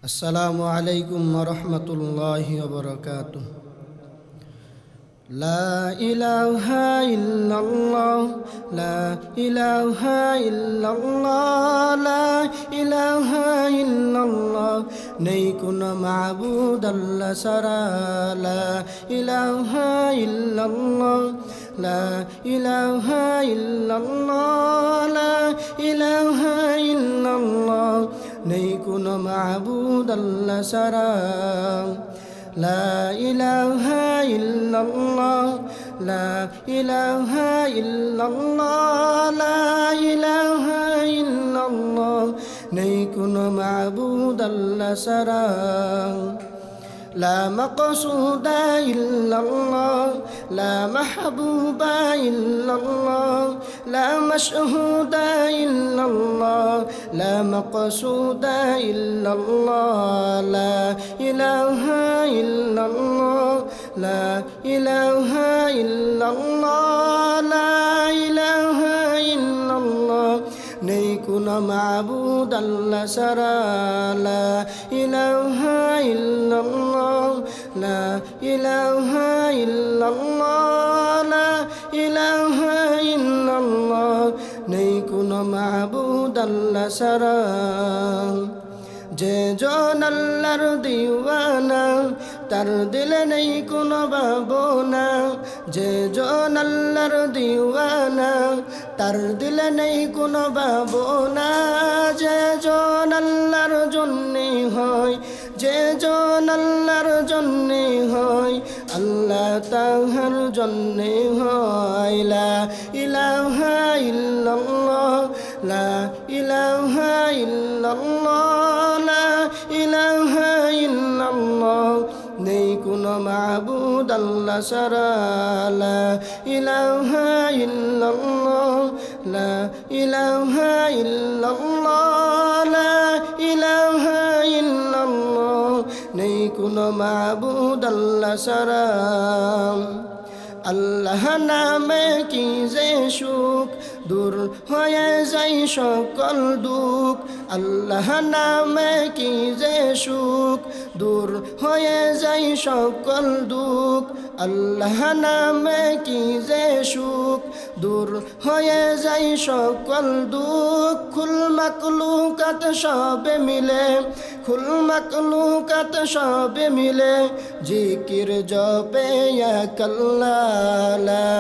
আসসালামু আলাইকুম ওয়া রাহমাতুল্লাহি ওয়া বারাকাতুহু। লা ইলাহা ইল্লাল্লাহ, লা ইলাহা ইল্লাল্লাহ, লা ইলাহা ইল্লাল্লাহ, নেই কোনো মাবুদ আল্লাহ ছাড়া। লা ইলাহা ইল্লাল্লাহ, লা ইলাহা ইল্লাল্লাহ, লা ইলাহা ইল্লাল্লাহ, নেই কোনো মাবুদ আল্লাহ ছাড়া। লা ইলাহা ইল্লাল্লাহ, লা ইলাহা ইল্লাল্লাহ, লা ইলাহা ইল্লাল্লাহ, নেই কোনো মাবুদ আল্লাহ ছাড়া। লা মাকসুদা ইল্লাল্লাহ, লা মাহবুবা ইল্লাল্লাহ, লা মাশহুদা ইল্লাল্লাহ, লা মাকসুদা ইল্লাল্লাহ, লা ইলাহা ইল্লাল্লাহ, লা ইলাহা ইল্লাল্লাহ, লা ইলাহা ইল্লাল্লাহ, নেই কোনো মাবুদ আল্লাহ ছাড়া। লা ইলাহা ইল্লাল্লাহ, লা ইলাহা ইল্লাল্লাহ, লা ইলাহা ইল্লাল্লাহ, নেই কোনো মাবুদ আল্লাহ ছাড়া। যে জন আল্লাহর দিওয়ানা, তার দিলে নেই কোনো ভাবনা। যে জন আল্লাহর দিওয়ানা, তার দিলে নেই কোনো ভাবনা। যে জন আল্লাহর জন্যে হয়, যে জন আল্লাহর জন্যে হয়, আল্লাহ তাহার জন্যে হয়। লা ইলাহা ইল্লাল্লাহ, লা ইলাহা ইল্লাল্লাহ, লা ইলাহা ইল্লাল্লাহ, নেই কোনো মাবুদ আল্লাহ ছাড়া। লা ইলাহা ইল্লাল্লাহ, লা ইলাহা ইল্লাল্লাহ, লা ইলাহা ইল্লাল্লাহ, নেই কোনো মাবুদ আল্লাহ ছাড়া। আল্লাহ নামে কি যে সুখ, দূর হয়ে যায় সকল দুঃখ। আল্লাহ নামে কি যে সুখ, দূর হয়ে যায় সকল দুঃখ। আল্লাহ নামে কি যে সুখ, দূর হয়ে যায় সকল দুঃখ। কুল মাকলুকাত সবে মিলে, কুল মাকলুকাত সবে মিলে, জিকির জপে এক আল্লাহ। লা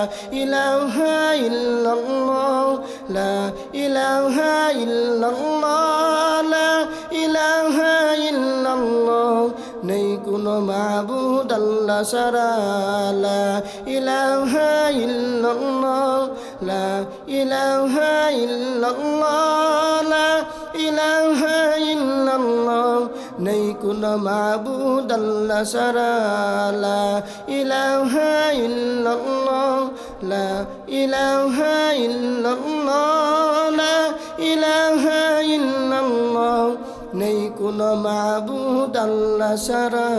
ইলাহা ইল্লাল্লাহ, লা ইলাহা ইল্লাল্লাহ, লা ইলাহা ইল্লাল্লাহ, নেই কোনো মাবুদ আল্লাহ ছাড়া। লা ইলাহা ইল্লাল্লাহ, লা ইলাহা ইল্লাল্লাহ, লা ইলাহা ইল্লাল্লাহ, নেই কোনো মাবুদ আল্লাহ ছাড়া। লা ইলাহা ইল্লাল্লাহ, লা ইলাহা ইল্লাল্লাহ, লা ইলাহা ইল্লাল্লাহ, নেই কোনো মাবুদ আল্লাহ ছাড়া।